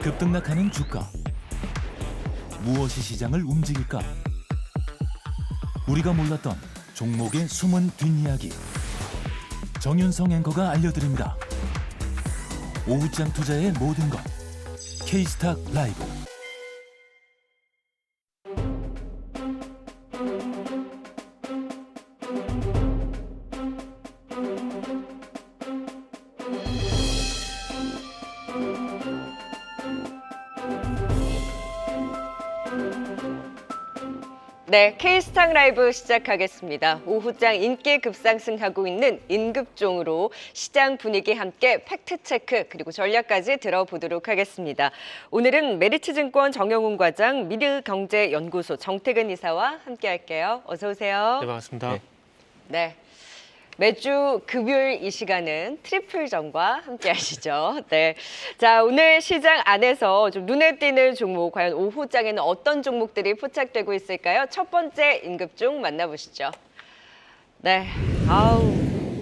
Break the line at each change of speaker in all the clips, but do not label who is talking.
급등락하는 주가. 무엇이 시장을 움직일까? 우리가 몰랐던 종목의 숨은 뒷이야기. 정윤성 앵커가 알려드립니다. 오후장 투자의 모든 것. K스탁 라이브.
네, K스탁 라이브 시작하겠습니다. 오후장 인기 급상승하고 있는 인급종으로 시장 분위기 함께 팩트체크 그리고 전략까지 들어보도록 하겠습니다. 오늘은 메리츠증권 정영훈 과장, 미르경제연구소 정태근 이사와 함께 할게요. 어서 오세요.
네, 반갑습니다.
네. 매주 금요일 이 시간은 트리플전과 함께 하시죠. 네. 자, 오늘 시장 안에서 좀 눈에 띄는 종목, 과연 오후장에는 어떤 종목들이 포착되고 있을까요? 첫 번째 인급종 만나보시죠. 네.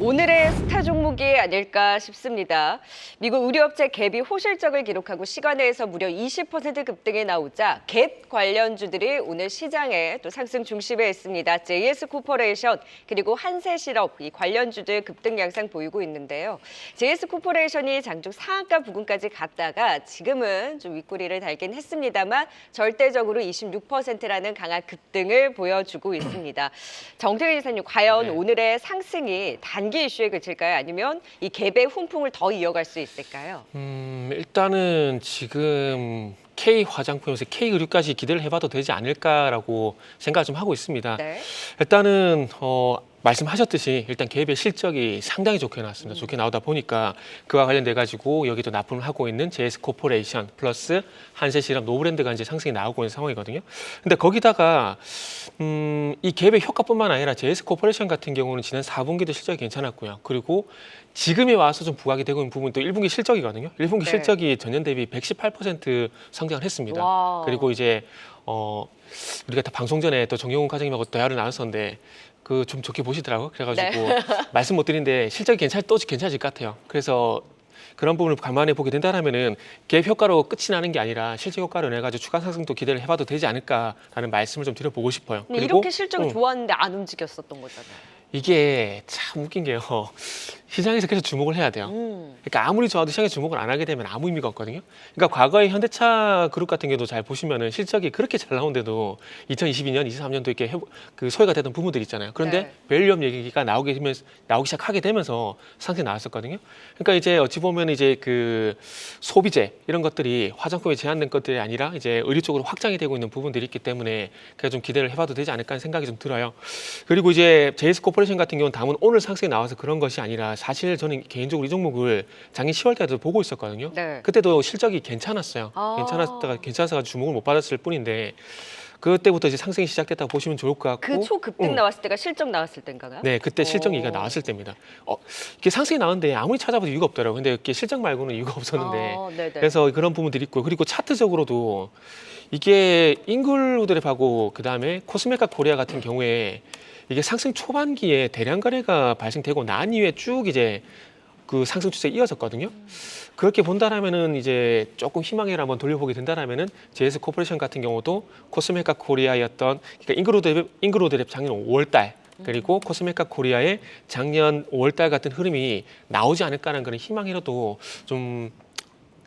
오늘의 스타 종목이 아닐까 싶습니다. 미국 의류업체 갭이 호실적을 기록하고 시간외에서 무려 20% 급등이 나오자 갭 관련주들이 오늘 시장에 또 상승 중심에 있습니다. JS코퍼레이션 그리고 한세실업 이 관련주들 급등 양상 보이고 있는데요. JS코퍼레이션이 장중 상한가 부근까지 갔다가 지금은 좀 윗꼬리를 달긴 했습니다만 절대적으로 26%라는 강한 급등을 보여주고 있습니다. 정태근 이사님, 과연 오늘의 상승이 단기 이슈에 그칠까요? 아니면 이 갭의 훈풍을 더 이어갈 수 있을까요?
일단은 지금 K 화장품에서 K 의류까지 기대를 해봐도 되지 않을까라고 생각을 좀 하고 있습니다.
네.
일단은 말씀하셨듯이 일단 갭의 실적이 상당히 좋게 나왔습니다. 좋게 나오다 보니까 그와 관련돼 가지고 여기도 납품을 하고 있는 JS코퍼레이션 플러스 한세실업 노브랜드가 이제 상승이 나오고 있는 상황이거든요. 근데 거기다가 이 갭의 효과뿐만 아니라 JS코퍼레이션 같은 경우는 지난 4분기도 실적이 괜찮았고요. 그리고 지금에 와서 좀 부각이 되고 있는 부분도 1분기 실적이거든요. 1분기 실적이 전년 대비 118% 성장을 했습니다.
와.
그리고 이제 우리가 다 방송 전에 또 정영훈 과장님하고 대화를 나눴었는데 그 좀 좋게 보시더라고요. 그래가지고 말씀 못 드리는데 실적이 또 괜찮아질 것 같아요. 그래서 그런 부분을 감안해 보게 된다면은 갭 효과로 끝이 나는 게 아니라 실적 효과로 내 가지고 추가 상승도 기대를 해봐도 되지 않을까라는 말씀을 좀 드려보고 싶어요.
근데 이렇게 실적이 좋았는데 안 움직였었던 거잖아요.
이게 참 웃긴 게요. 시장에서 계속 주목을 해야 돼요. 그러니까 아무리 좋아도 시장에 주목을 안 하게 되면 아무 의미가 없거든요. 그러니까 과거에 현대차 그룹 같은 경우도 잘 보시면은 실적이 그렇게 잘 나오는데도 2022년, 23년도 이렇게 그 소외가 되던 부분들이 있잖아요. 그런데 밸류업 얘기가 나오기 시작하게 되면서 상승이 나왔었거든요. 그러니까 이제 어찌 보면 이제 그 소비재 이런 것들이 화장품에 제한된 것들이 아니라 이제 의류 쪽으로 확장이 되고 있는 부분들이 있기 때문에 그냥 좀 기대를 해봐도 되지 않을까 하는 생각이 좀 들어요. 그리고 이제 JS코퍼레이션 같은 경우는 다만 오늘 상승이 나와서 그런 것이 아니라 사실 저는 개인적으로 이 종목을 작년 10월 달에도 보고 있었거든요. 그때도 실적이 괜찮았어요. 괜찮아서 주목을 못 받았을 뿐인데 그때부터 이제 상승이 시작됐다고 보시면 좋을 것 같고.
그 초급등 나왔을 때가 실적 나왔을 때인가요?
네, 그때 실적 얘기가 나왔을 때입니다. 이게 상승이 나왔는데 아무리 찾아봐도 이유가 없더라고요. 근데 이게 실적 말고는 이유가 없었는데. 그래서 그런 부분들이 있고, 그리고 차트적으로도 이게 잉글우드랩하고 그다음에 코스메카 코리아 같은 경우에 이게 상승 초반기에 대량 거래가 발생되고 난 이후에 쭉 이제 그 상승 추세가 이어졌거든요. 그렇게 본다라면은 이제 조금 희망을 한번 돌려보게 된다라면은 JS코퍼레이션 같은 경우도 코스메카 코리아였던 그러니까 잉글우드랩 작년 5월달 그리고 코스메카 코리아의 작년 5월달 같은 흐름이 나오지 않을까라는 그런 희망이라도 좀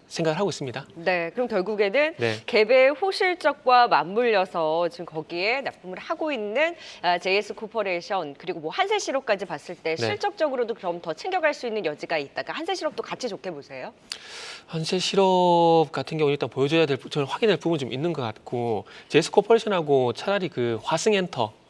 생각을 하고 있습니다.
네, 그럼 결국에는 갭의 호실적과 맞물려서 지금 거기에 납품을 하고 있는 JS코퍼레이션 그리고 뭐 한세실업까지 봤을 때 실적적으로도 그럼 더 챙겨갈 수 있는 여지가 있다가 한세실업도 같이 좋게 보세요?
한세실업 같은 경우는 일단 보여줘야 될, 저는 확인할 부분이 좀 있는 것 같고 JS코퍼레이션하고 차라리 그 화승엔터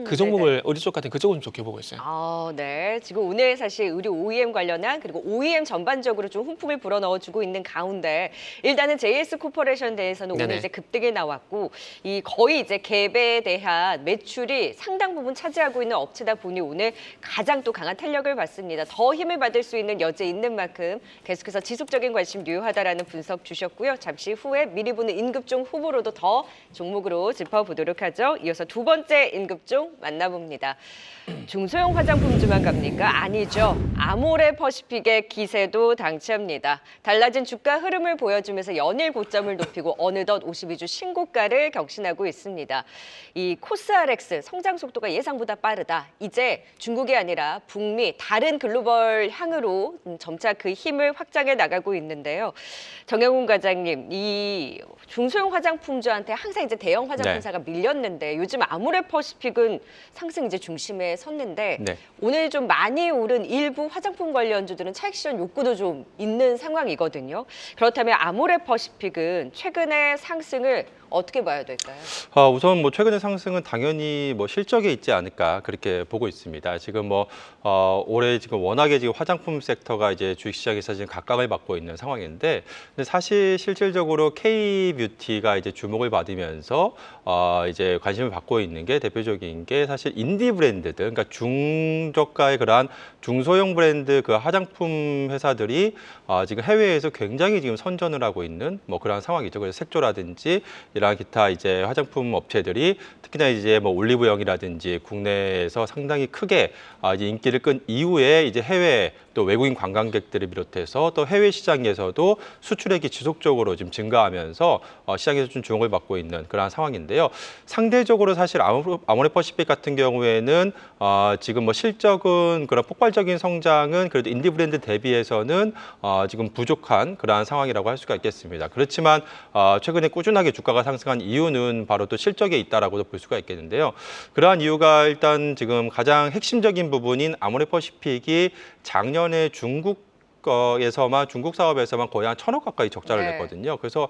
그 종목을 의류 쪽 같은 그쪽은 좀 좋게 보고 있어요.
네. 지금 오늘 사실 의류 OEM 관련한 그리고 OEM 전반적으로 좀 훈풍을 불어넣어주고 있는 가운데 일단은 JS코퍼레이션 대해서는 오늘 이제 급등이 나왔고 이 거의 이제 갭에 대한 매출이 상당 부분 차지하고 있는 업체다 보니 오늘 가장 또 강한 탄력을 받습니다. 더 힘을 받을 수 있는 여지 있는 만큼 계속해서 지속적인 관심 유효하다라는 분석 주셨고요. 잠시 후에 미리 보는 인급종 후보로도 더 종목으로 짚어보도록 하죠. 이어서 두 번째 인급 급종 만나봅니다. 중소형 화장품주만 갑니까? 아니죠. 아모레퍼시픽의 기세도 당치합니다. 달라진 주가 흐름을 보여주면서 연일 고점을 높이고 어느덧 52주 신고가를 경신하고 있습니다. 이 코스알엑스 성장 속도가 예상보다 빠르다. 이제 중국이 아니라 북미 다른 글로벌 향으로 점차 그 힘을 확장해 나가고 있는데요. 정영훈 과장님, 이 중소형 화장품주한테 항상 이제 대형 화장품사가 밀렸는데 요즘 아모레퍼시픽은 상승 이제 중심에 섰는데
네.
오늘 좀 많이 오른 일부 화장품 관련주들은 차익 실현 욕구도 좀 있는 상황이거든요. 그렇다면 아모레퍼시픽은 최근의 상승을 어떻게 봐야 될까요?
우선 뭐 최근의 상승은 당연히 뭐 실적에 있지 않을까 그렇게 보고 있습니다. 지금 뭐 올해 지금 워낙에 지금 화장품 섹터가 이제 주식시장에서 지금 각광을 받고 있는 상황인데, 근데 사실 실질적으로 K-뷰티가 이제 주목을 받으면서 이제 관심을 받고 있는 게 대표적인 게 사실 인디 브랜드들, 그러니까 중저가의 그러한 중소형 브랜드 그 화장품 회사들이 지금 해외에서 굉장히 지금 선전을 하고 있는 뭐 그런 상황이죠. 그래서 색조라든지 이러한 기타 이제 화장품 업체들이 특히나 이제 뭐 올리브영이라든지 국내에서 상당히 크게 이제 인기를 끈 이후에 이제 해외 또 외국인 관광객들을 비롯해서 또 해외 시장에서도 수출액이 지속적으로 지금 증가하면서 시장에서 좀 주목을 받고 있는 그러한 상황인데요. 상대적으로 사실 아모레퍼시픽 같은 경우에는 지금 뭐 실적은 그런 폭발적인 성장은 그래도 인디 브랜드 대비해서는 지금 부족한 그러한 상황이라고 할 수가 있겠습니다. 그렇지만 최근에 꾸준하게 주가가 상승한 이유는 바로 또 실적에 있다라고도 볼 수가 있겠는데요. 그러한 이유가 일단 지금 가장 핵심적인 부분인 아모레퍼시픽이 작년에 중국 사업에서만 거의 한 1,000억 가까이 적자를
네.
냈거든요. 그래서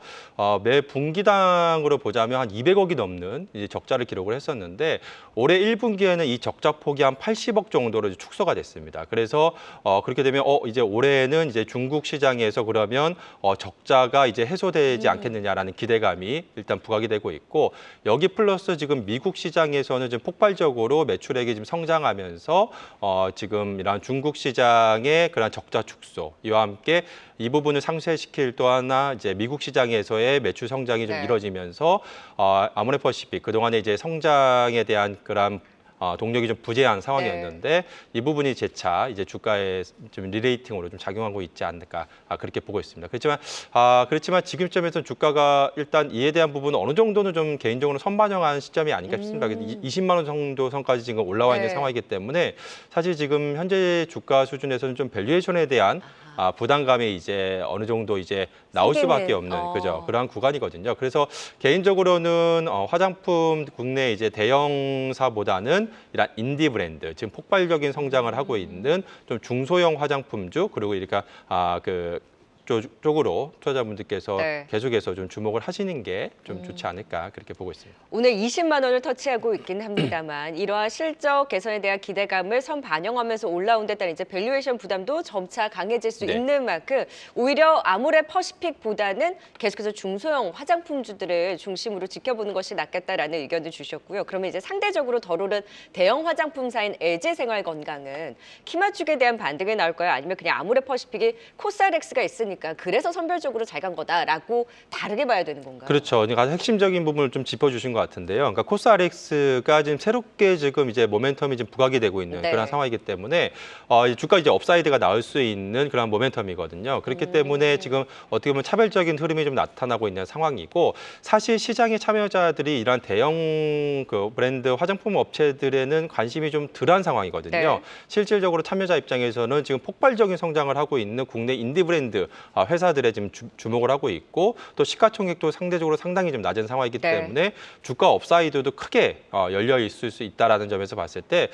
매 분기당으로 보자면 한 200억이 넘는 이제 적자를 기록을 했었는데 올해 1분기에는 이 적자 폭이 한 80억 정도로 이제 축소가 됐습니다. 그래서 그렇게 되면 이제 올해는 이제 중국 시장에서 그러면 적자가 이제 해소되지 않겠느냐라는 기대감이 일단 부각이 되고 있고, 여기 플러스 지금 미국 시장에서는 지금 폭발적으로 매출액이 지금 성장하면서 지금 이런 중국 시장의 그런 적자 축소 이와 함께 이 부분을 상쇄시킬 또 하나 이제 미국 시장에서의 매출 성장이 좀
네.
이뤄지면서 아모레퍼시픽 그동안에 이제 성장에 대한 그런 동력이 좀 부재한 상황이었는데 이 부분이 재차 이제 주가에 좀 리레이팅으로 좀 작용하고 있지 않을까 그렇게 보고 있습니다. 그렇지만 지금 시점에서는 주가가 일단 이에 대한 부분은 어느 정도는 좀 개인적으로 선반영한 시점이 아닐까 싶습니다. 20만 원 정도 선까지 지금 올라와 있는
네.
상황이기 때문에 사실 지금 현재 주가 수준에서는 좀 밸류에이션에 대한 부담감이 이제 어느 정도 이제 나올 수밖에 없는 그죠 그러한 구간이거든요. 그래서 개인적으로는 화장품 국내 이제 대형사보다는 이런 인디 브랜드 지금 폭발적인 성장을 하고 있는 좀 중소형 화장품주 그리고 이렇게 쪽으로 투자자분들께서
네.
계속해서 좀 주목을 하시는 게 좀 좋지 않을까 그렇게 보고 있습니다.
오늘 20만 원을 터치하고 있긴 합니다만 이러한 실적 개선에 대한 기대감을 선 반영하면서 올라온 데 따른 이제 밸류에이션 부담도 점차 강해질 수
네.
있는 만큼 오히려 아모레퍼시픽보다는 계속해서 중소형 화장품주들을 중심으로 지켜보는 것이 낫겠다라는 의견을 주셨고요. 그러면 이제 상대적으로 덜 오른 대형 화장품사인 LG생활건강은 키 맞추기에 대한 반등이 나올까요? 아니면 그냥 아모레퍼시픽이 코스알엑스가 있으니까 그래서 선별적으로 잘 간 거다라고 다르게 봐야 되는 건가요?
그렇죠. 가장 핵심적인 부분을 좀 짚어주신 것 같은데요. 그러니까 코스알엑스가 지금 새롭게 지금 이제 모멘텀이 좀 부각이 되고 있는
네.
그런 상황이기 때문에 주가 이제 업사이드가 나올 수 있는 그런 모멘텀이거든요. 그렇기 때문에 지금 어떻게 보면 차별적인 흐름이 좀 나타나고 있는 상황이고, 사실 시장의 참여자들이 이러한 대형 그 브랜드 화장품 업체들에는 관심이 좀 덜한 상황이거든요.
네.
실질적으로 참여자 입장에서는 지금 폭발적인 성장을 하고 있는 국내 인디 브랜드 회사들에 지금 주목을 하고 있고, 또 시가총액도 상대적으로 상당히 좀 낮은 상황이기
네.
때문에 주가 업사이드도 크게 열려 있을 수 있다라는 점에서 봤을 때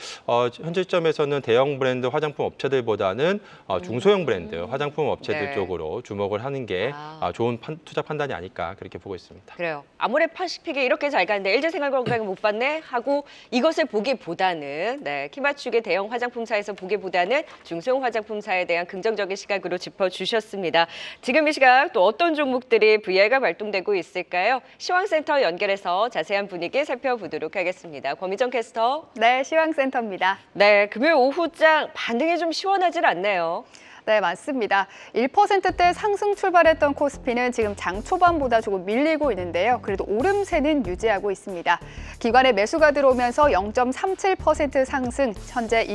현재 시점에서는 대형 브랜드 화장품 업체들보다는 중소형 브랜드 화장품 업체들
네.
쪽으로 주목을 하는 게 좋은 투자 판단이 아닐까 그렇게 보고 있습니다.
그래요. 아모레퍼시픽이 이렇게 잘 가는데 LG생활건강은 못 봤네 하고 이것을 보기보다는 키 맞추기 대형 화장품사에서 보기보다는 중소형 화장품사에 대한 긍정적인 시각으로 짚어주셨습니다. 지금 이 시각 또 어떤 종목들이 VR가 발동되고 있을까요? 시황센터 연결해서 자세한 분위기 살펴보도록 하겠습니다. 권미정 캐스터.
네, 시황센터입니다.
네, 금요일 오후장 반등이 좀 시원하질 않네요.
네, 맞습니다. 1%대 상승 출발했던 코스피는 지금 장 초반보다 조금 밀리고 있는데요. 그래도 오름세는 유지하고 있습니다. 기관의 매수가 들어오면서 0.37% 상승, 현재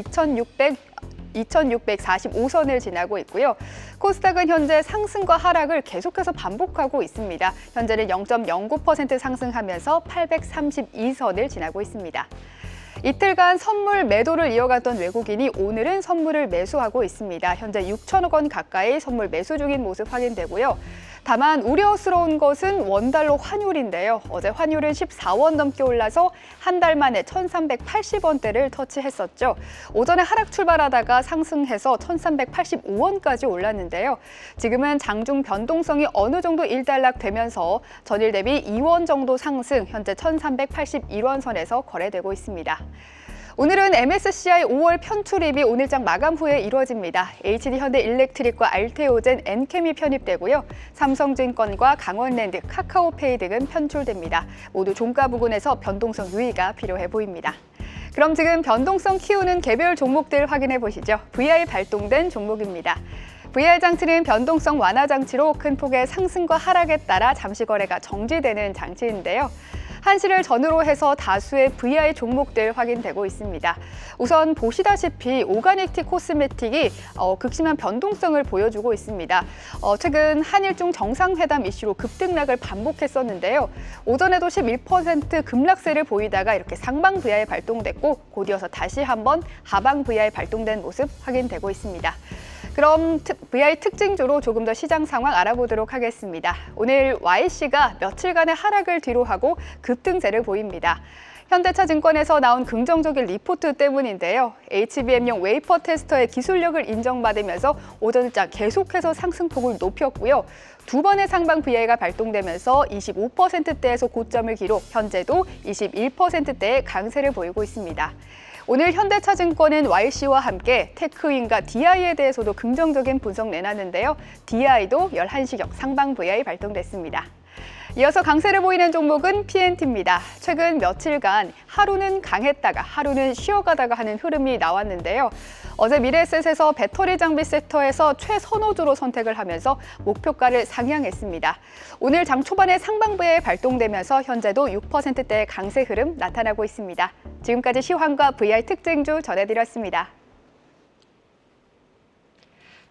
2,645선을 지나고 있고요. 코스닥은 현재 상승과 하락을 계속해서 반복하고 있습니다. 현재는 0.09% 상승하면서 832선을 지나고 있습니다. 이틀간 선물 매도를 이어갔던 외국인이 오늘은 선물을 매수하고 있습니다. 현재 6천억 원 가까이 선물 매수 중인 모습 확인되고요. 다만 우려스러운 것은 원달러 환율인데요. 어제 환율은 14원 넘게 올라서 한 달 만에 1,380원대를 터치했었죠. 오전에 하락 출발하다가 상승해서 1,385원까지 올랐는데요. 지금은 장중 변동성이 어느 정도 일단락되면서 전일 대비 2원 정도 상승, 현재 1,381원 선에서 거래되고 있습니다. 오늘은 MSCI 5월 편출입이 오늘장 마감 후에 이루어집니다. HD현대일렉트릭과 알테오젠, 엔캠이 편입되고요. 삼성증권과 강원랜드, 카카오페이 등은 편출됩니다. 모두 종가 부근에서 변동성 유의가 필요해 보입니다. 그럼 지금 변동성 키우는 개별 종목들 확인해 보시죠. VI 발동된 종목입니다. VR 장치는 변동성 완화 장치로 큰 폭의 상승과 하락에 따라 잠시 거래가 정지되는 장치인데요. 한시를 전후로 해서 다수의 VI 종목들 확인되고 있습니다. 우선 보시다시피 오가닉티 코스메틱이 극심한 변동성을 보여주고 있습니다. 최근 한일중 정상회담 이슈로 급등락을 반복했었는데요. 오전에도 11% 급락세를 보이다가 이렇게 상방 VI 발동됐고 곧이어서 다시 한번 하방 VI 발동된 모습 확인되고 있습니다. 그럼 VI 특징주로 조금 더 시장 상황 알아보도록 하겠습니다. 오늘 YC가 며칠간의 하락을 뒤로하고 급등세를 보입니다. 현대차증권에서 나온 긍정적인 리포트 때문인데요. HBM용 웨이퍼 테스터의 기술력을 인정받으면서 오전장 계속해서 상승폭을 높였고요. 두 번의 상방 VI가 발동되면서 25%대에서 고점을 기록, 현재도 21%대의 강세를 보이고 있습니다. 오늘 현대차증권은 YC와 함께 테크윈과 DI에 대해서도 긍정적인 분석 내놨는데요. DI도 11시경 상방 VI 발동됐습니다. 이어서 강세를 보이는 종목은 PNT입니다. 최근 며칠간 하루는 강했다가 하루는 쉬어가다가 하는 흐름이 나왔는데요. 어제 미래에셋에서 배터리 장비 섹터에서 최선호주로 선택을 하면서 목표가를 상향했습니다. 오늘 장 초반에 상방 VI 발동되면서 현재도 6%대의 강세 흐름 나타나고 있습니다. 지금까지 시황과 VI 특징주 전해드렸습니다.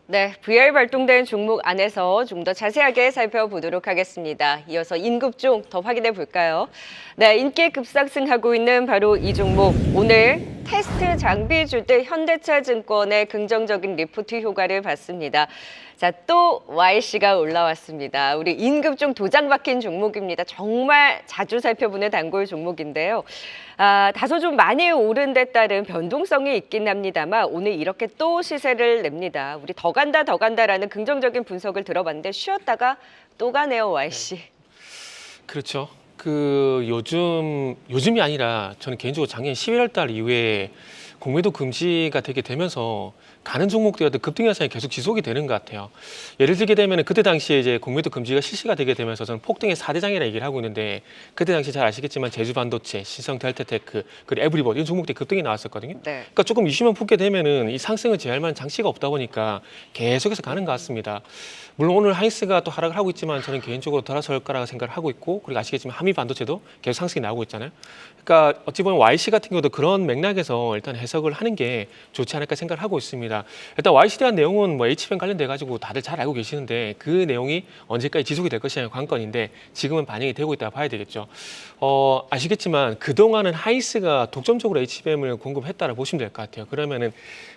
네, VR 발동된 종목 안에서 좀 더 자세하게 살펴보도록 하겠습니다. 이어서 인급종 더 확인해 볼까요? 네, 인기 급상승하고 있는 바로 이 종목. 오늘 테스트 장비 주들 현대차증권의 긍정적인 리포트 효과를 봤습니다. 자, 또 YC가 올라왔습니다. 우리 인급종 도장 박힌 종목입니다. 정말 자주 살펴보는 단골 종목인데요. 다소 좀 많이 오른 데 따른 변동성이 있긴 합니다만 오늘 이렇게 또 시세를 냅니다. 우리 더 간다라는 긍정적인 분석을 들어봤는데 쉬었다가 또 가네요, YC.
그렇죠. 요즘이 아니라 저는 개인적으로 작년 11월 달 이후에 공매도 금지가 되게 되면서 가는 종목들이 급등 현상이 계속 지속이 되는 것 같아요. 예를 들게 되면 그때 당시에 이제 공매도 금지가 실시가 되게 되면서 저는 폭등의 4대장이라 얘기를 하고 있는데 그때 당시 잘 아시겠지만 제주반도체, 신성델타테크, 그리고 에브리버디 이런 종목들이 급등이 나왔었거든요.
네.
그러니까 조금 이슈만 붙게 되면은 이 상승을 제어할 만한 장치가 없다 보니까 계속해서 가는 것 같습니다. 물론 오늘 하이스가 또 하락을 하고 있지만 저는 개인적으로 돌아설 거라고 생각을 하고 있고 그리고 아시겠지만 한미반도체도 계속 상승이 나오고 있잖아요. 그러니까 어찌 보면 YC 같은 경우도 그런 맥락에서 일단 해석을 하는 게 좋지 않을까 생각을 하고 있습니다. 일단 YC에 대한 내용은 뭐 HBM 관련돼 가지고 다들 잘 알고 계시는데 그 내용이 언제까지 지속이 될 것이냐는 관건인데 지금은 반영이 되고 있다 봐야 되겠죠. 아시겠지만 그동안은 하이스가 독점적으로 HBM을 공급했다고 보시면 될 것 같아요. 그러면은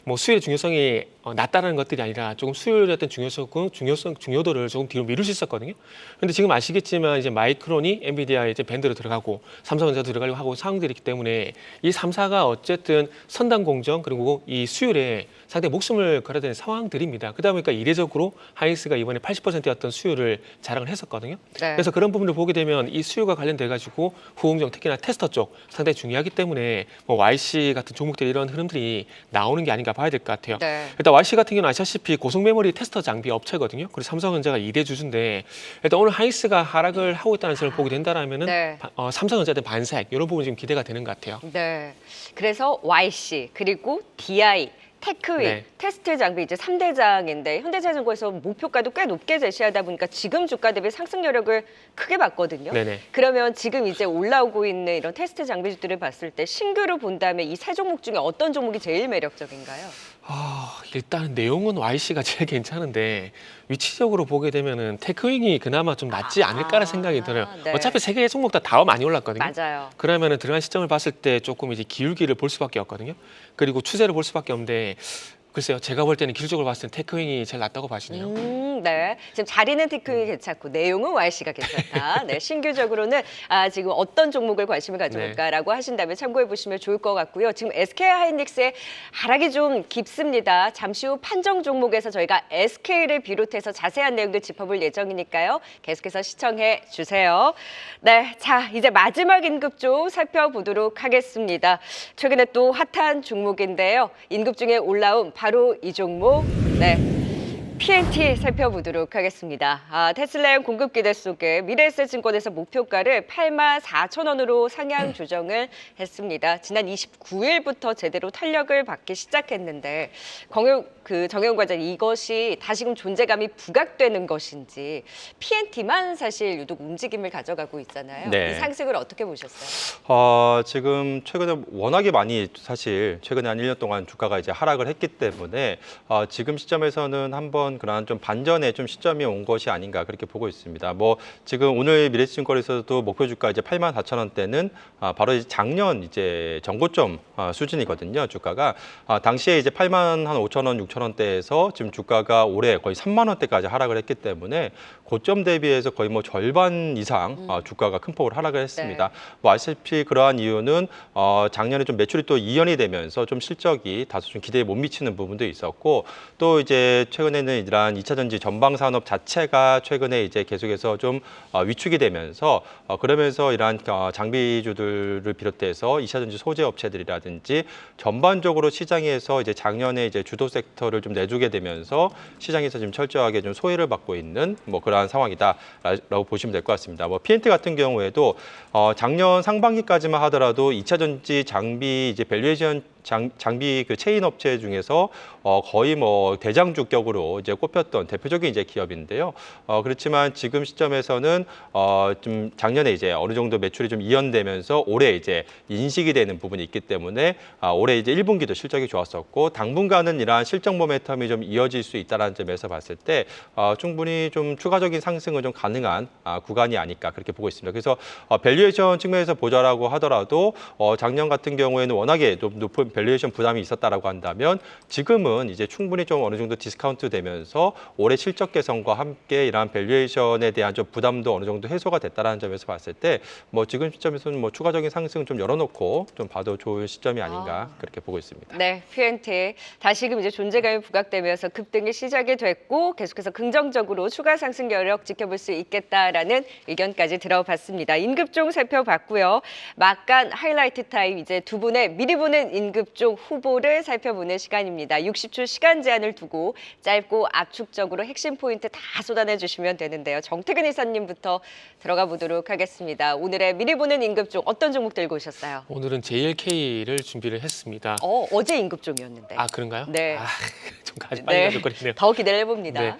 뭐 수율의 중요성이 낮다라는 것들이 아니라 조금 수율의 어떤 중요도를 조금 뒤로 미룰 수 있었거든요. 그런데 지금 아시겠지만 이제 마이크론이 엔비디아의 이제 밴드로 들어가고 삼성전자 들어가려고 하고 상황들이 있기 때문에 이 3사가 어쨌든 선단 공정 그리고 이 수율에 상당히 목숨을 걸어야 되는 상황들입니다. 그러다 보니까 이례적으로 하이스가 이번에 80%였던 수율을 자랑을 했었거든요.
네.
그래서 그런 부분을 보게 되면 이 수율과 관련돼 가지고 후공정 특히나 테스터 쪽 상당히 중요하기 때문에 뭐 YC 같은 종목들이 이런 흐름들이 나오는 게 아닌가 봐야 될 것 같아요.
네.
일단 YC 같은 경우는 아시다시피 고속 메모리 테스터 장비 업체거든요. 그리고 삼성전자가 2대 주주인데 일단 오늘 하이스가 하락을 하고 있다는 점을 보게 된다라면은
네.
삼성전자의 반사액 이런 부분이 지금 기대가 되는 것 같아요.
네. 그래서 YC 그리고 DI 테크윅,
네.
테스트 장비 이제 3대장인데 현대자전거에서 목표가도 꽤 높게 제시하다 보니까 지금 주가 대비 상승 여력을 크게 봤거든요.
네네.
그러면 지금 이제 올라오고 있는 이런 테스트 장비주들을 봤을 때 신규로 본다면 이 세 종목 중에 어떤 종목이 제일 매력적인가요?
일단 내용은 YC가 제일 괜찮은데 위치적으로 보게 되면은 테크윙이 그나마 좀 낫지 않을까라는 생각이 들어요.
네.
어차피 세 개의 종목 다 많이 올랐거든요.
맞아요.
그러면은 들어간 시점을 봤을 때 조금 이제 기울기를 볼 수밖에 없거든요. 그리고 추세를 볼 수밖에 없는데 글쎄요, 제가 볼 때는 기술적으로 봤을 때 테크윙이 제일 낫다고 봐지네요.
네. 지금 자리는 테크윙이 괜찮고 내용은 YC가 괜찮다. 네, 신규적으로는 지금 어떤 종목을 관심을 가져볼까라고 하신다면 참고해 보시면 좋을 것 같고요. 지금 SK하이닉스의 하락이 좀 깊습니다. 잠시 후 판정 종목에서 저희가 SK를 비롯해서 자세한 내용도 짚어볼 예정이니까요. 계속해서 시청해 주세요. 네, 자 이제 마지막 인급종 살펴보도록 하겠습니다. 최근에 또 핫한 종목인데요. 인급 중에 올라온 바로 이 종목. 네. PNT 살펴보도록 하겠습니다. 테슬라의 공급 기대 속에 미래에셋증권에서 목표가를 84,000원으로 상향 조정을 했습니다. 지난 29일부터 제대로 탄력을 받기 시작했는데 정혜원 과장 이것이 다시금 존재감이 부각되는 것인지 PNT만 사실 유독 움직임을 가져가고 있잖아요.
네.
이 상승을 어떻게 보셨어요?
지금 최근에 워낙에 많이 사실 최근에 한 1년 동안 주가가 이제 하락을 했기 때문에 지금 시점에서는 한번 그러한 좀 반전의 좀 시점이 온 것이 아닌가 그렇게 보고 있습니다. 뭐 지금 오늘 미래에셋증권에서도 목표 주가 이제 84,000원대는 바로 이제 작년 이제 전고점 수준이거든요. 주가가 당시에 이제 85,000원, 6,000원대에서 지금 주가가 올해 거의 3만 원대까지 하락을 했기 때문에 고점 대비해서 거의 뭐 절반 이상 주가가 큰 폭으로 하락을 했습니다.
네.
뭐 아시다시피 그러한 이유는 작년에 좀 매출이 또 이연이 되면서 좀 실적이 다소 좀 기대에 못 미치는 부분도 있었고 또 이제 최근에는 이러한 2차 전지 전방 산업 자체가 최근에 이제 계속해서 좀 위축이 되면서 그러면서 이러한 장비주들을 비롯해서 2차 전지 소재 업체들이라든지 전반적으로 시장에서 이제 작년에 이제 주도 섹터를 좀 내주게 되면서 시장에서 지금 철저하게 좀 소외를 받고 있는 뭐 그러한 상황이다라고 보시면 될 것 같습니다. 뭐 PNT 같은 경우에도 작년 상반기까지만 하더라도 2차 전지 장비 이제 밸류에이션 장비 그 체인 업체 중에서 거의 뭐 대장주격으로 이제 꼽혔던 대표적인 이제 기업인데요. 그렇지만 지금 시점에서는 좀 작년에 이제 어느 정도 매출이 좀 이연되면서 올해 이제 인식이 되는 부분이 있기 때문에 올해 이제 1분기도 실적이 좋았었고 당분간은 이러한 실적 모멘텀이 좀 이어질 수 있다는 점에서 봤을 때 충분히 좀 추가적인 상승은 좀 가능한 구간이 아닐까 그렇게 보고 있습니다. 그래서 밸류에이션 측면에서 보자라고 하더라도 작년 같은 경우에는 워낙에 좀 높은 밸류에이션 부담이 있었다라고 한다면 지금은 이제 충분히 좀 어느 정도 디스카운트 되면서 올해 실적 개선과 함께 이러한 밸류에이션에 대한 좀 부담도 어느 정도 해소가 됐다라는 점에서 봤을 때 뭐 지금 시점에서는 뭐 추가적인 상승 좀 열어놓고 좀 봐도 좋은 시점이 아닌가 그렇게 보고 있습니다.
네, PNT 다시금 이제 존재감이 부각되면서 급등이 시작이 됐고 계속해서 긍정적으로 추가 상승 여력 지켜볼 수 있겠다라는 의견까지 들어봤습니다. 인급종 살펴봤고요. 막간 하이라이트 타임 이제 두 분의 미리 보는 인급종 후보를 살펴보는 시간입니다. 60초 시간 제한을 두고 짧고 압축적으로 핵심 포인트 다 쏟아내 주시면 되는데요. 정태근 이사님부터 들어가 보도록 하겠습니다. 오늘의 미리 보는 인급종 어떤 종목 들고 오셨어요?
오늘은 JLK를 준비를 했습니다.
어제 인급종이었는데.
그런가요?
네.
좀 빨리 가져거리네요.
더 기대를 해봅니다.
네.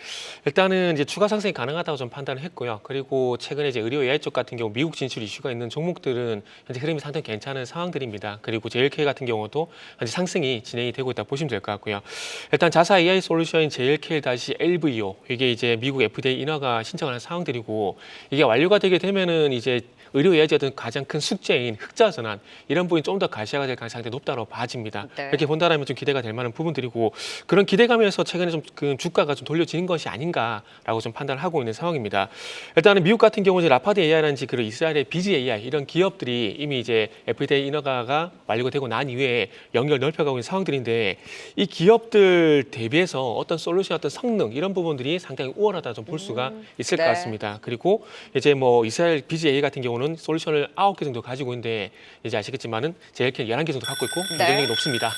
일단은 이제 추가 상승이 가능하다고 좀 판단을 했고요. 그리고 최근에 이제 의료 AI 쪽 같은 경우 미국 진출 이슈가 있는 종목들은 현재 흐름이 상당히 괜찮은 상황들입니다. 그리고 JLK 같은 경우도 현재 상승이 진행이 되고 있다 보시면 될 것 같고요. 일단 자사 AI 솔루션인 JLK-LVO 이게 이제 미국 FDA 인허가 신청을 한 상황들이고 이게 완료가 되게 되면은 이제 의료 예약의 어떤 가장 큰 숙제인 흑자 전환 이런 부분이 좀 더 가시화가 될 가능성이 상당히 높다고 봐집니다.
네.
이렇게 본다면 좀 기대가 될 만한 부분들이고 그런 기대감에서 최근에 좀 그 주가가 좀 돌려지는 것이 아닌가라고 좀 판단을 하고 있는 상황입니다. 일단은 미국 같은 경우 이제 라파드 AI라든지 그리고 이스라엘의 비지 AI 이런 기업들이 이미 이제 FDA 인허가가 완료가 되고 난 이후에 영역을 넓혀가고 있는 상황들인데 이 기업들 대비해서 어떤 솔루션 어떤 성능 이런 부분들이 상당히 우월하다 좀 볼 수가 있을
네.
것 같습니다. 그리고 이제 뭐 이스라엘 비지 AI 같은 경우는 솔루션을 9개 정도 가지고 있는데 이제 아시겠지만은 JLK 11개 정도 갖고 있고
네.
경쟁력이 높습니다.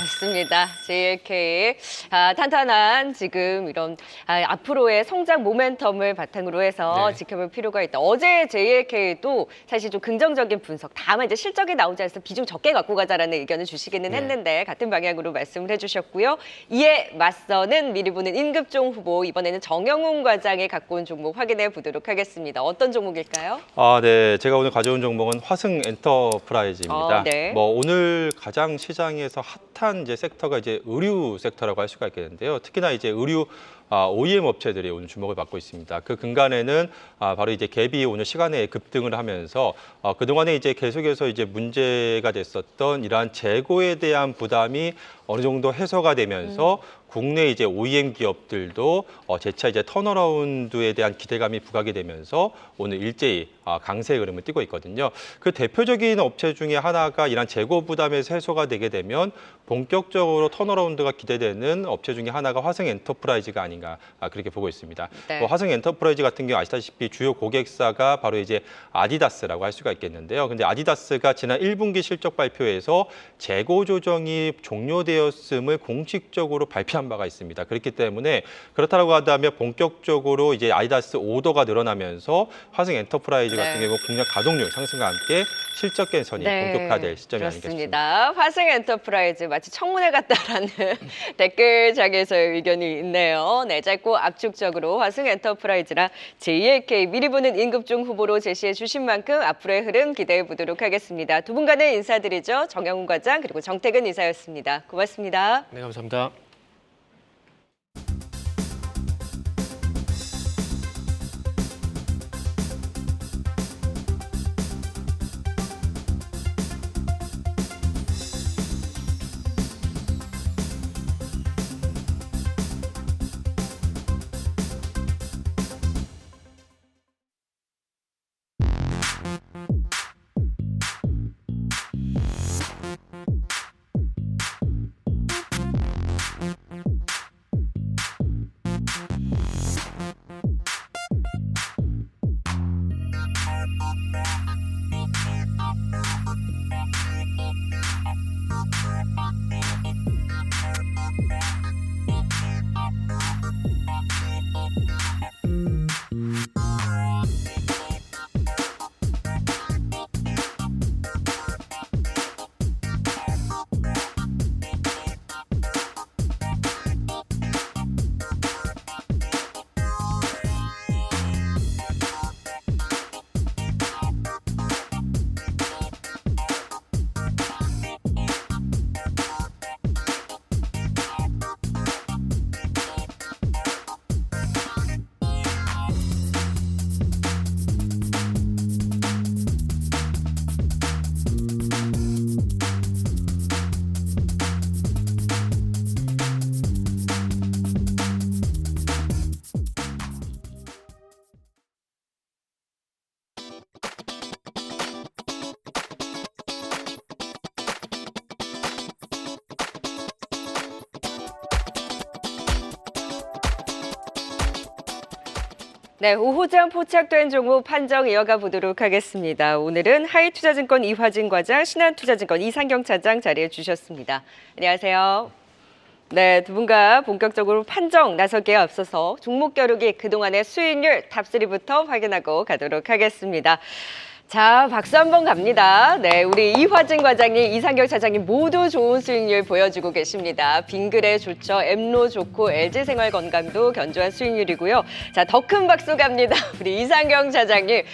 좋습니다. JLK 탄탄한 지금 이런 앞으로의 성장 모멘텀을 바탕으로 해서
네.
지켜볼 필요가 있다. 어제 JLK도 사실 좀 긍정적인 분석, 다만 이제 실적이 나오지 않아서 비중 적게 갖고 가자라는 의견을 주시기는
네.
했는데 같은 방향으로 말씀을 해주셨고요. 이에 맞서는 미리 보는 임급종 후보, 이번에는 정영훈 과장이 갖고 온 종목 확인해 보도록 하겠습니다. 어떤 종목일까요?
네. 제가 오늘 가져온 종목은 화승 엔터프라이즈입니다.
네.
뭐 오늘 가장 시장에서 핫한 이제 섹터가 이제 의류 섹터라고 할 수가 있겠는데요. 특히나 이제 의류 OEM 업체들이 오늘 주목을 받고 있습니다. 그 근간에는 바로 이제 갭이 오늘 시간에 급등을 하면서 그동안에 이제 계속해서 이제 문제가 됐었던 이러한 재고에 대한 부담이 어느 정도 해소가 되면서 국내 이제 OEM 기업들도 재차 이제 턴어라운드에 대한 기대감이 부각이 되면서 오늘 일제히 강세의 흐름을 띠고 있거든요. 그 대표적인 업체 중에 하나가 이런 재고 부담에서 해소가 되게 되면 본격적으로 턴어라운드가 기대되는 업체 중에 하나가 화승 엔터프라이즈가 아닌가 그렇게 보고 있습니다.
네.
뭐 화승 엔터프라이즈 같은 경우 아시다시피 주요 고객사가 바로 이제 아디다스라고 할 수가 있겠는데요. 근데 아디다스가 지난 1분기 실적 발표에서 재고 조정이 종료되었음을 공식적으로 발표한 바가 있습니다. 그렇기 때문에 그렇다고 한다면 본격적으로 이제 아디다스 오더가 늘어나면서 화승 엔터프라이즈 같은
네.
경우 공략 가동률 상승과 함께 실적 개선이 본격화될 시점이 아니겠습니까?
그렇습니다. 화승 엔터프라이즈 마치 청문회 같다라는 댓글창에서의 의견이 있네요. 네, 짧고 압축적으로 화승 엔터프라이즈랑 JLK 미리 보는 임급종 후보로 제시해 주신 만큼 앞으로의 흐름 기대해 보도록 하겠습니다. 두 분과는 인사드리죠. 정영훈 과장 그리고 정태근 이사였습니다. 고맙습니다.
네, 감사합니다.
네, 오후장 포착된 종목 판정 이어가 보도록 하겠습니다. 오늘은 하이투자증권 이화진 과장, 신한투자증권 이상경 차장 자리해 주셨습니다. 안녕하세요. 네, 두 분과 본격적으로 판정 나서기에 앞서서 종목 겨루기 그동안의 수익률 탑3부터 확인하고 가도록 하겠습니다. 자, 박수 한번 갑니다. 네, 우리 이화진 과장님, 이상경 차장님 모두 좋은 수익률 보여주고 계십니다. 빙그레 좋죠, 엠로 좋고 LG생활건강도 견조한 수익률이고요. 자, 더 큰 박수 갑니다. 우리 이상경 차장님,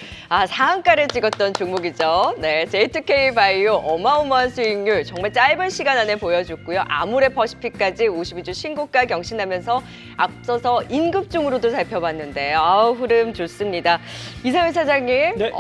상한가를 찍었던 종목이죠. 네, J2K 바이오 어마어마한 수익률 정말 짧은 시간 안에 보여줬고요. 아모레 퍼시픽까지 52주 신고가 경신하면서 앞서서 임급종으로도 살펴봤는데 흐름 좋습니다. 이상경 차장님,
네.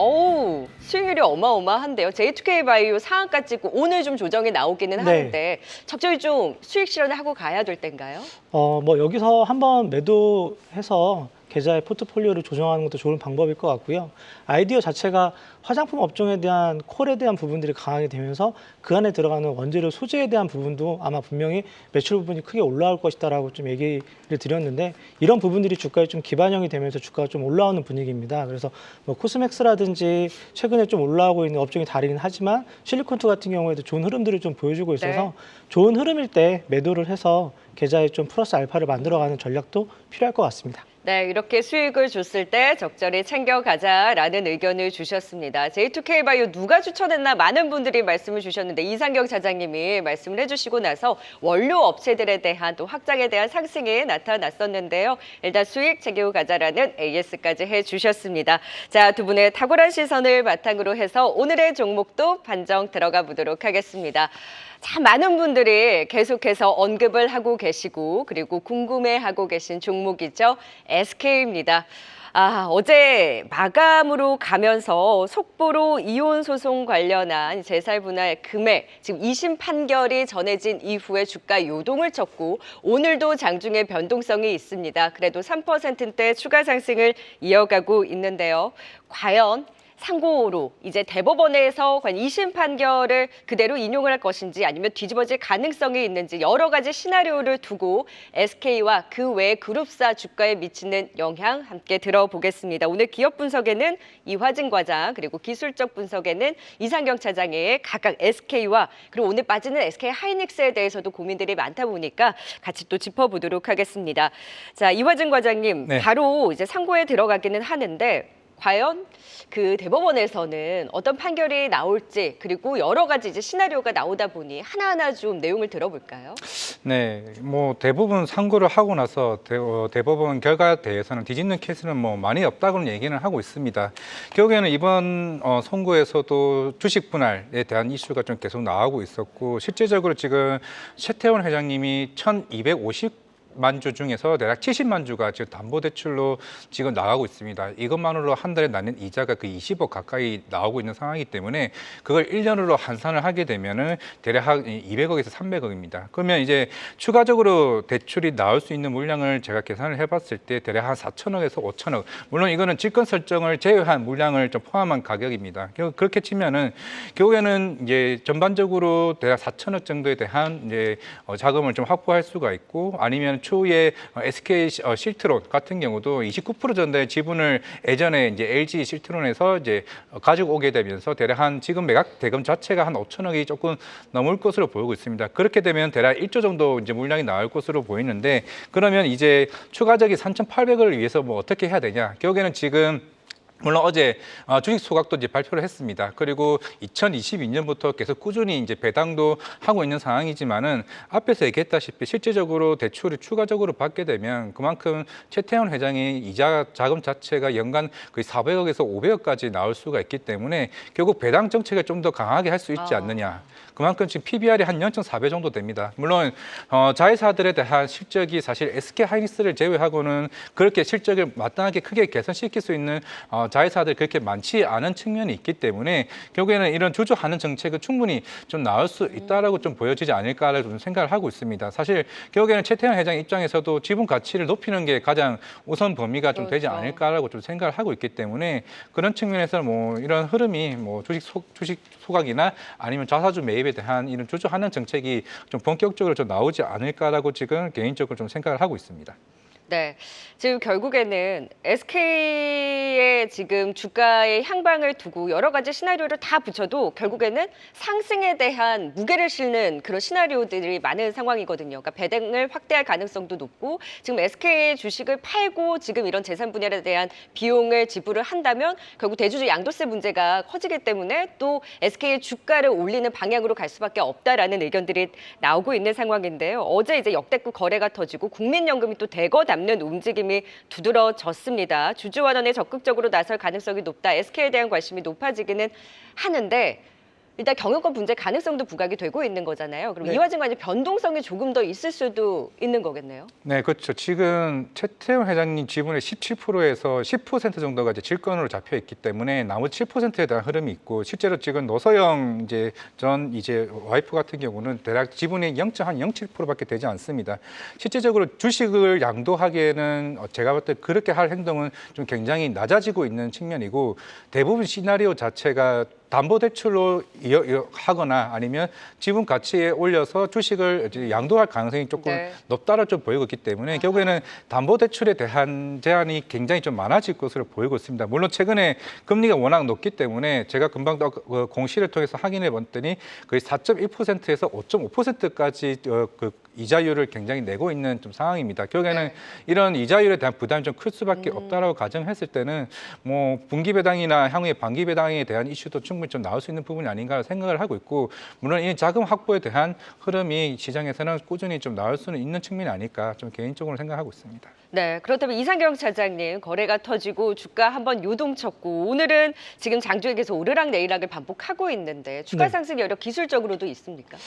수익률이 어마어마한데요. J2K 바이오 상한가 찍고 오늘 좀 조정이 나오기는 하는데 적절히 좀 수익 실현을 하고 가야 될 때인가요?
뭐 여기서 한번 매도해서 계좌의 포트폴리오를 조정하는 것도 좋은 방법일 것 같고요. 아이디어 자체가 화장품 업종에 대한 콜에 대한 부분들이 강하게 되면서 그 안에 들어가는 원재료 소재에 대한 부분도 아마 분명히 매출 부분이 크게 올라올 것이다라고 좀 얘기를 드렸는데 이런 부분들이 주가에 좀 기반형이 되면서 주가가 좀 올라오는 분위기입니다. 그래서 뭐 코스맥스라든지 최근에 좀 올라오고 있는 업종이 다르긴 하지만 실리콘투 같은 경우에도 좋은 흐름들을 좀 보여주고 있어서
네.
좋은 흐름일 때 매도를 해서 계좌에 좀 플러스 알파를 만들어가는 전략도 필요할 것 같습니다.
네, 이렇게 수익을 줬을 때 적절히 챙겨가자라는 의견을 주셨습니다. J2K바이오 누가 추천했나 많은 분들이 말씀을 주셨는데 이상경 차장님이 말씀을 해주시고 나서 원료 업체들에 대한 또 확장에 대한 상승이 나타났었는데요. 일단 수익 챙겨가자라는 AS까지 해주셨습니다. 자, 두 분의 탁월한 시선을 바탕으로 해서 오늘의 종목도 판정 들어가 보도록 하겠습니다. 참 많은 분들이 계속해서 언급을 하고 계시고 그리고 궁금해하고 계신 종목이죠. SK입니다. 어제 마감으로 가면서 속보로 이혼 소송 관련한 재살 분할 금액 지금 2심 판결이 전해진 이후에 주가 요동을 쳤고 오늘도 장중에 변동성이 있습니다. 그래도 3%대 추가 상승을 이어가고 있는데요. 과연 상고로 이제 대법원에서 과연 2심 판결을 그대로 인용을 할 것인지 아니면 뒤집어질 가능성이 있는지 여러 가지 시나리오를 두고 SK와 그 외 그룹사 주가에 미치는 영향 함께 들어보겠습니다. 오늘 기업 분석에는 이화진 과장 그리고 기술적 분석에는 이상경 차장의 각각 SK와 그리고 오늘 빠지는 SK 하이닉스에 대해서도 고민들이 많다 보니까 같이 또 짚어보도록 하겠습니다. 자, 이화진 과장님
네.
바로 이제 상고에 들어가기는 하는데 과연 그 대법원에서는 어떤 판결이 나올지 그리고 여러 가지 이제 시나리오가 나오다 보니 하나하나 좀 내용을 들어볼까요?
네, 뭐 대부분 상고를 하고 나서 대법원 결과에 대해서는 뒤집는 케이스는 뭐 많이 없다고는 얘기는 하고 있습니다. 결국에는 이번 선고에서도 주식 분할에 대한 이슈가 좀 계속 나오고 있었고 실제적으로 지금 최태원 회장님이 1,250만 주 중에서 대략 70만 주가 지금 담보대출로 지금 나가고 있습니다. 이것만으로 한 달에 나는 이자가 그 20억 가까이 나오고 있는 상황이기 때문에 그걸 1년으로 환산을 하게 되면은 대략 한 200억에서 300억입니다. 그러면 이제 추가적으로 대출이 나올 수 있는 물량을 제가 계산을 해봤을 때 대략 한 4천억에서 5천억. 물론 이거는 질권 설정을 제외한 물량을 좀 포함한 가격입니다. 그렇게 치면은 결국에는 이제 전반적으로 대략 4천억 정도에 대한 이제 자금을 좀 확보할 수가 있고 아니면 추후에 SK 실트론 같은 경우도 29% 정도의 지분을 예전에 이제 LG 실트론에서 이제 가지고 오게 되면서 대략 한 지금 매각 대금 자체가 한 5천억이 조금 넘을 것으로 보이고 있습니다. 그렇게 되면 대략 1조 정도 이제 물량이 나올 것으로 보이는데 그러면 이제 추가적인 3,800을 위해서 뭐 어떻게 해야 되냐? 결국에는 지금 물론 어제 주식 소각도 이제 발표를 했습니다. 그리고 2022년부터 계속 꾸준히 이제 배당도 하고 있는 상황이지만은 앞에서 얘기했다시피 실질적으로 대출을 추가적으로 받게 되면 그만큼 최태원 회장의 이자 자금 자체가 연간 거의 400억에서 500억까지 나올 수가 있기 때문에 결국 배당 정책을 좀 더 강하게 할 수 있지 않느냐. 그만큼 지금 PBR이 한 0.4배 정도 됩니다. 물론 자회사들에 대한 실적이 사실 SK 하이닉스를 제외하고는 그렇게 실적을 마땅하게 크게 개선시킬 수 있는 자회사들이 그렇게 많지 않은 측면이 있기 때문에 결국에는 이런 주주하는 정책은 충분히 좀 나올 수 있다라고 좀 보여지지 않을까를 좀 생각을 하고 있습니다. 사실 결국에는 최태원 회장 입장에서도 지분 가치를 높이는 게 가장 우선 범위가 좀 되지 않을까라고 좀 생각을 하고 있기 때문에 그런 측면에서 뭐 이런 흐름이 뭐 주식 소각이나 아니면 자사주 매입에 대한 이런 주주하는 정책이 좀 본격적으로 좀 나오지 않을까라고 지금 개인적으로 좀 생각을 하고 있습니다.
네, 지금 결국에는 SK의 지금 주가의 향방을 두고 여러 가지 시나리오를 다 붙여도 결국에는 상승에 대한 무게를 실는 그런 시나리오들이 많은 상황이거든요. 그러니까 배당을 확대할 가능성도 높고 지금 SK의 주식을 팔고 지금 이런 재산 분할에 대한 비용을 지불을 한다면 결국 대주주 양도세 문제가 커지기 때문에 또 SK의 주가를 올리는 방향으로 갈 수밖에 없다라는 의견들이 나오고 있는 상황인데요. 어제 이제 역대급 거래가 터지고 국민연금이 또 대거 담는 움직임이 두드러졌습니다. 주주환원에 적극적으로 나설 가능성이 높다. SK에 대한 관심이 높아지기는 하는데 일단 경영권 분재 가능성도 부각이 되고 있는 거잖아요. 그럼
네.
이화진 관련 변동성이 조금 더 있을 수도 있는 거겠네요.
네, 그렇죠. 지금 최태원 회장님 지분의 17%에서 10% 정도가 이제 질권으로 잡혀 있기 때문에 나머지 7%에 대한 흐름이 있고 실제로 지금 노서영 이제 전 이제 와이프 같은 경우는 대략 지분의 0.07%밖에 되지 않습니다. 실제적으로 주식을 양도하기에는 제가 볼 때 그렇게 할 행동은 좀 굉장히 낮아지고 있는 측면이고 대부분 시나리오 자체가 담보대출로 하거나 아니면 지분 가치에 올려서 주식을 이제 양도할 가능성이 조금
네.
높다라 좀 보이고 있기 때문에 결국에는 담보대출에 대한 제한이 굉장히 좀 많아질 것으로 보이고 있습니다. 물론 최근에 금리가 워낙 높기 때문에 제가 금방 또 공시를 통해서 확인해 봤더니 거의 4.1%에서 5.5%까지 그 이자율을 굉장히 내고 있는 좀 상황입니다. 결국에는
네.
이런 이자율에 대한 부담이 좀 클 수밖에 없다라고 가정했을 때는 뭐 분기 배당이나 향후에 반기 배당에 대한 이슈도 충분히 좀 나올 수 있는 부분이 아닌가 생각을 하고 있고 물론 이 자금 확보에 대한 흐름이 시장에서는 꾸준히 좀 나올 수는 있는 측면이 아닐까 좀 개인적으로 생각하고 있습니다.
네, 그렇다면 이상경 차장님, 거래가 터지고 주가 한번 요동쳤고 오늘은 지금 장중에 계속 오르락내리락을 반복하고 있는데 추가
네.
상승 여력 기술적으로도 있습니까?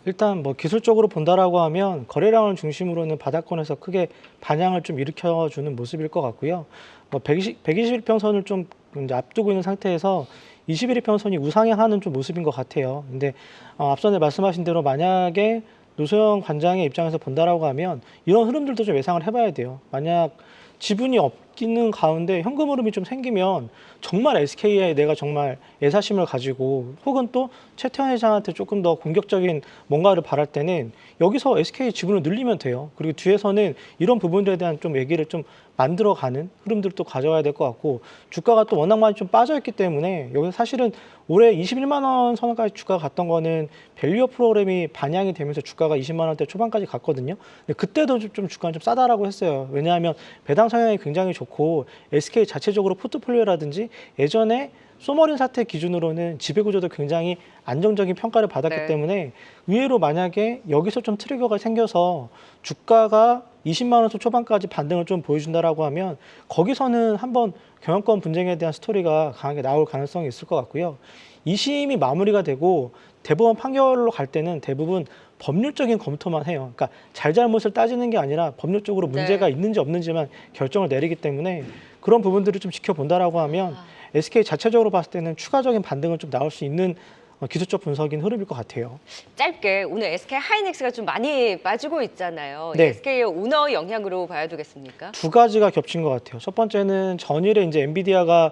일단 뭐 기술적으로 본다라고 하면 거래량을 중심으로는 바닥권에서 크게 반향을 좀 일으켜주는 모습일 것 같고요. 121평 선을 좀 이제 앞두고 있는 상태에서 21일평 선이 우상향하는 좀 모습인 것 같아요. 근데 앞전에 말씀하신 대로 만약에 노소영 관장의 입장에서 본다라고 하면 이런 흐름들도 좀 예상을 해봐야 돼요. 만약 지분이 없기는 가운데 현금 흐름이 좀 생기면 정말 SK에 내가 정말 애사심을 가지고 혹은 또 최태원 회장한테 조금 더 공격적인 뭔가를 바랄 때는 여기서 SK 지분을 늘리면 돼요. 그리고 뒤에서는 이런 부분들에 대한 좀 얘기를 좀 만들어가는 흐름들도 가져와야 될 것 같고 주가가 또 워낙 많이 좀 빠져있기 때문에 여기서 사실은 올해 21만 원 선까지 주가가 갔던 거는 밸류업 프로그램이 반영이 되면서 주가가 20만 원대 초반까지 갔거든요. 근데 그때도 좀 주가는 좀 싸다라고 했어요. 왜냐하면 배당 성향이 굉장히 좋고 SK 자체적으로 포트폴리오라든지 예전에 소머린 사태 기준으로는 지배구조도 굉장히 안정적인 평가를 받았기
네.
때문에 의외로 만약에 여기서 좀 트리거가 생겨서 주가가 20만 원 초반까지 반등을 좀 보여준다라고 하면 거기서는 한번 경영권 분쟁에 대한 스토리가 강하게 나올 가능성이 있을 것 같고요. 2심이 마무리가 되고 대법원 판결로 갈 때는 대부분 법률적인 검토만 해요. 그러니까 잘잘못을 따지는 게 아니라 법률적으로 문제가
네.
있는지 없는지만 결정을 내리기 때문에 그런 부분들을 좀 지켜본다라고 하면 SK 자체적으로 봤을 때는 추가적인 반등은 좀 나올 수 있는 기술적 분석인 흐름일 것 같아요.
짧게 오늘 SK 하이닉스가 좀 많이 빠지고 있잖아요.
네.
SK의 오너 영향으로 봐야 되겠습니까?
두 가지가 겹친 것 같아요. 첫 번째는 전일에 이제 엔비디아가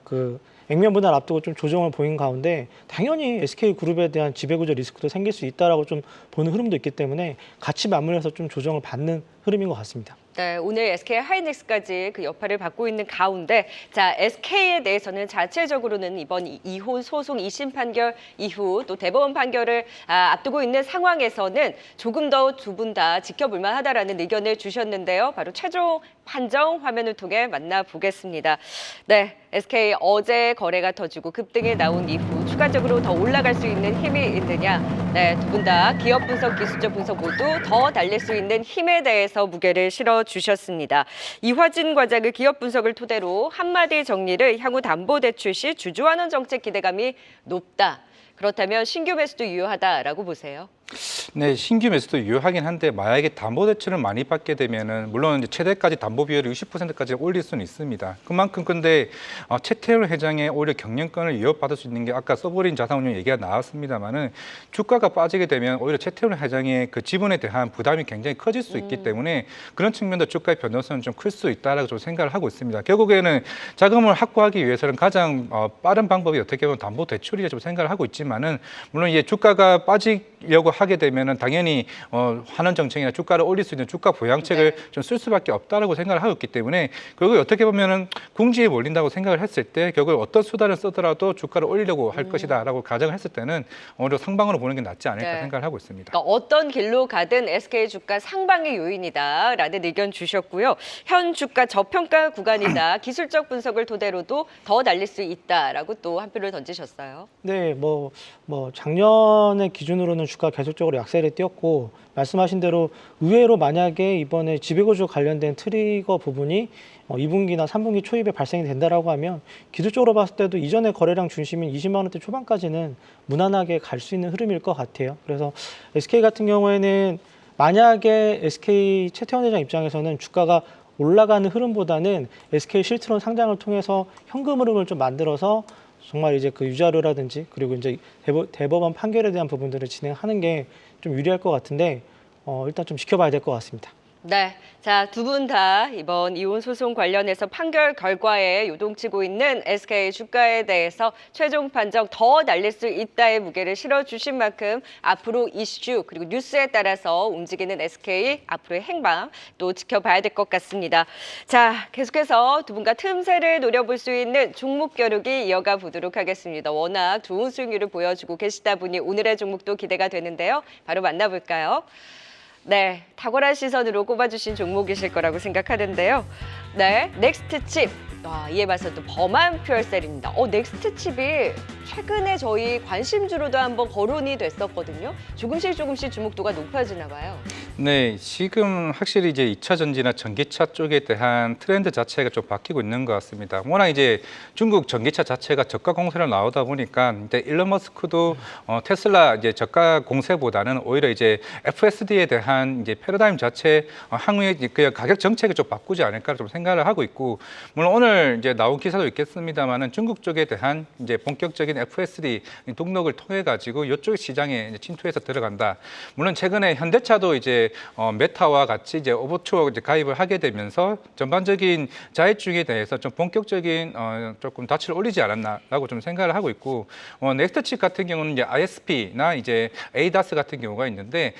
그 액면 분할 앞두고 좀 조정을 보인 가운데 당연히 SK 그룹에 대한 지배구조 리스크도 생길 수 있다라고 좀 보는 흐름도 있기 때문에 같이 맞물려서 좀 조정을 받는 흐름인 것 같습니다.
네, 오늘 SK 하이닉스까지 그 여파를 받고 있는 가운데 자 SK에 대해서는 자체적으로는 이번 이혼 소송 2심 판결 이후 또 대법원 판결을 앞두고 있는 상황에서는 조금 더 두 분 다 지켜볼 만하다라는 의견을 주셨는데요. 바로 최종 판정 화면을 통해 만나보겠습니다. 네, SK 어제 거래가 터지고 급등이 나온 이후 추가적으로 더 올라갈 수 있는 힘이 있느냐. 네, 두 분 다 기업 분석, 기술적 분석 모두 더 달릴 수 있는 힘에 대해서 무게를 실어주셨습니다. 이화진 과장의 기업 분석을 토대로 한마디 정리를 향후 담보대출 시 주주환원 정책 기대감이 높다. 그렇다면 신규 매수도 유효하다라고 보세요.
네, 신규 매수도 유효하긴 한데 만약에 담보대출을 많이 받게 되면은 물론 이제 최대까지 담보 비율을 60%까지 올릴 수는 있습니다. 그만큼 근데 최태원 회장의 오히려 경영권을 위협받을 수 있는 게 아까 써버린 자산운용 얘기가 나왔습니다만은 주가가 빠지게 되면 오히려 최태원 회장의 그 지분에 대한 부담이 굉장히 커질 수 있기 때문에 그런 측면도 주가의 변동성은 좀 클 수 있다라고 좀 생각을 하고 있습니다. 결국에는 자금을 확보하기 위해서는 가장 빠른 방법이 어떻게 보면 담보대출이라 좀 생각을 하고 있지만은 물론 이제 주가가 빠지려고 하게 되면은 당연히 환원 정책이나 주가를 올릴 수 있는 주가 부양책을
네.
좀 쓸 수밖에 없다라고 생각을 하고 있기 때문에 결국 어떻게 보면은 궁지에 몰린다고 생각을 했을 때 결국 어떤 수단을 쓰더라도 주가를 올리려고 할 것이다라고 가정을 했을 때는 오히려 상방으로 보는 게 낫지 않을까
네.
생각을 하고 있습니다.
그러니까 어떤 길로 가든 SK 주가 상방의 요인이다라는 의견 주셨고요. 현 주가 저평가 구간이다. 기술적 분석을 토대로도 더 날릴 수 있다라고 또 한 표를 던지셨어요.
네, 뭐 작년의 기준으로는 주가 계속 계속적으로 약세를 띄었고 말씀하신 대로 의외로 만약에 이번에 지배구조 관련된 트리거 부분이 2분기나 3분기 초입에 발생이 된다라고 하면 기술적으로 봤을 때도 이전의 거래량 중심인 20만 원대 초반까지는 무난하게 갈 수 있는 흐름일 것 같아요. 그래서 SK 같은 경우에는 만약에 SK 최태원 회장 입장에서는 주가가 올라가는 흐름보다는 SK 실트론 상장을 통해서 현금 흐름을 좀 만들어서 정말 이제 그 유자료라든지 그리고 이제 대법원 판결에 대한 부분들을 진행하는 게 좀 유리할 것 같은데 일단 좀 지켜봐야 될 것 같습니다.
네, 자, 두 분 다 이번 이혼 소송 관련해서 판결 결과에 요동치고 있는 SK 주가에 대해서 최종 판정 더 날릴 수 있다의 무게를 실어주신 만큼 앞으로 이슈 그리고 뉴스에 따라서 움직이는 SK 앞으로의 행방 또 지켜봐야 될 것 같습니다. 자, 계속해서 두 분과 틈새를 노려볼 수 있는 종목 겨루기 이어가 보도록 하겠습니다. 워낙 좋은 수익률을 보여주고 계시다 보니 오늘의 종목도 기대가 되는데요. 바로 만나볼까요? 네, 탁월한 시선으로 꼽아주신 종목이실 거라고 생각하는데요. 네, 넥스트칩. 이에 맞서 또 범한 퓨얼셀입니다. 넥스트칩이 최근에 저희 관심주로도 한번 거론이 됐었거든요. 조금씩 주목도가 높아지나 봐요.
네, 지금 확실히 이제 2차 전지나 전기차 쪽에 대한 트렌드 자체가 좀 바뀌고 있는 것 같습니다. 워낙 이제 중국 전기차 자체가 저가 공세로 나오다 보니까 이제 일론 머스크도 테슬라 이제 저가 공세보다는 오히려 이제 FSD에 대한 이제 패러다임 자체 향후에 그 가격 정책을 좀 바꾸지 않을까 좀 생각을 하고 있고, 물론 오늘 이제 나온 기사도 있겠습니다만은 중국 쪽에 대한 이제 본격적인 FSD 등록을 통해 가지고 이쪽 시장에 이제 침투해서 들어간다. 물론 최근에 현대차도 이제 메타와 같이 이제 오버투어 이제 가입을 하게 되면서 전반적인 자회주에 대해서 좀 본격적인 조금 닻을 올리지 않았나라고 좀 생각을 하고 있고, 넥스트칩 같은 경우는 이제 ISP나 이제 ADAS 같은 경우가 있는데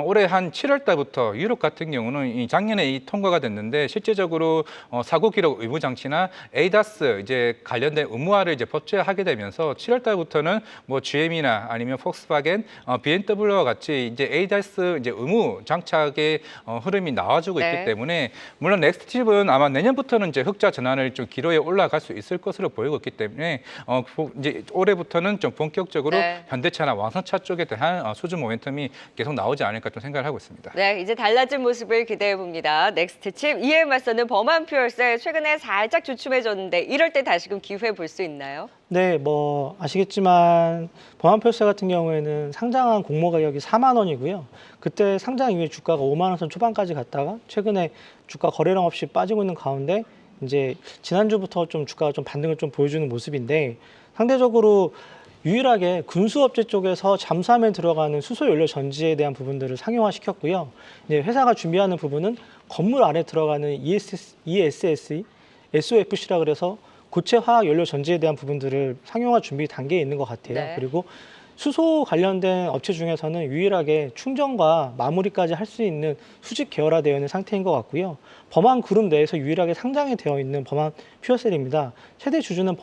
올해 한 7월 달부터 유럽 같은 경우는 이 작년에 이 통과가 됐는데 실제적으로 사고 기록 의무 장치나 ADAS 이제 관련된 의무화를 이제 법제화하게 되면서 7월 달부터는 뭐 GM이나 아니면 폭스바겐, BMW와 같이 이제 ADAS 이제 의무 장착의 흐름이 나와주고
네.
있기 때문에, 물론 넥스트칩은 아마 내년부터는 이제 흑자 전환을 좀 기로에 올라갈 수 있을 것으로 보이고 있기 때문에 이제 올해부터는 좀 본격적으로
네.
현대차나 왕성차 쪽에 대한 수주 모멘텀이 계속 나오지 않을까 좀 생각을 하고 있습니다.
네, 이제 달라진 모습을 기대해 봅니다. 넥스트칩 이에 맞서는 범한 퓨얼셀 최근에 살짝 주춤해졌는데 이럴 때 다시금 기회 볼 수 있나요?
네, 뭐 아시겠지만 범한표세 같은 경우에는 상장한 공모 가격이 4만 원이고요. 그때 상장 이후에 주가가 5만 원 선 초반까지 갔다가 최근에 주가 거래량 없이 빠지고 있는 가운데 이제 지난주부터 좀 주가가 좀 반등을 좀 보여주는 모습인데, 상대적으로 유일하게 군수업체 쪽에서 잠수함에 들어가는 수소 연료 전지에 대한 부분들을 상용화 시켰고요. 이제 회사가 준비하는 부분은 건물 안에 들어가는 ESS, SOFC라 그래서 고체 화학 연료 전지에 대한 부분들을 상용화 준비 단계에 있는 것 같아요.
네.
그리고 수소 관련된 업체 중에서는 유일하게 충전과 마무리까지 할 수 있는 수직 계열화되어 있는 상태인 것 같고요. 범한 그룹 내에서 유일하게 상장이 되어 있는 범한 퓨어셀입니다. 최대 주주는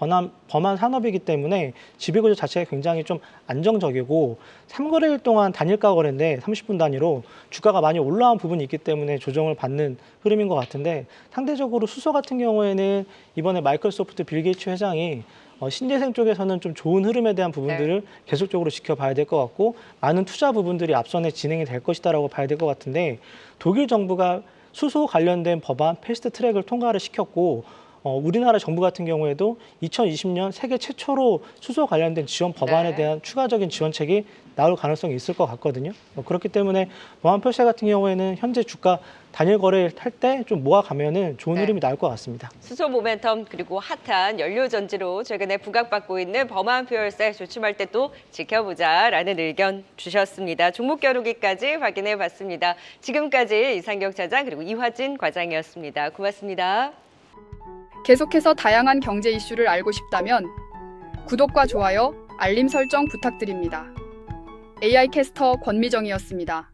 범한 산업이기 때문에 지배구조 자체가 굉장히 좀 안정적이고 3거래일 동안 단일가 거래인데 30분 단위로 주가가 많이 올라온 부분이 있기 때문에 조정을 받는 흐름인 것 같은데, 상대적으로 수소 같은 경우에는 이번에 마이크로소프트 빌 게이츠 회장이 신재생 쪽에서는 좀 좋은 흐름에 대한 부분들을 계속적으로 지켜봐야 될 것 같고, 많은 투자 부분들이 앞선에 진행이 될 것이다라고 봐야 될 것 같은데, 독일 정부가 수소 관련된 법안 패스트 트랙을 통과를 시켰고, 우리나라 정부 같은 경우에도 2020년 세계 최초로 수소 관련된 지원 법안에 대한 추가적인 지원책이 나올 가능성이 있을 것 같거든요. 그렇기 때문에 범한 펄세 같은 경우에는 현재 주가 단일 거래를 탈 때 좀 모아가면은 좋은 흐름이 나올 것 같습니다.
수소 모멘텀 그리고 핫한 연료 전지로 최근에 부각받고 있는 범한 퓨얼셀 조심할 때 또 지켜보자라는 의견 주셨습니다. 종목 겨루기까지 확인해 봤습니다. 지금까지 이상경 차장 그리고 이화진 과장이었습니다. 고맙습니다.
계속해서 다양한 경제 이슈를 알고 싶다면 구독과 좋아요, 알림 설정 부탁드립니다. AI 캐스터 권미정이었습니다.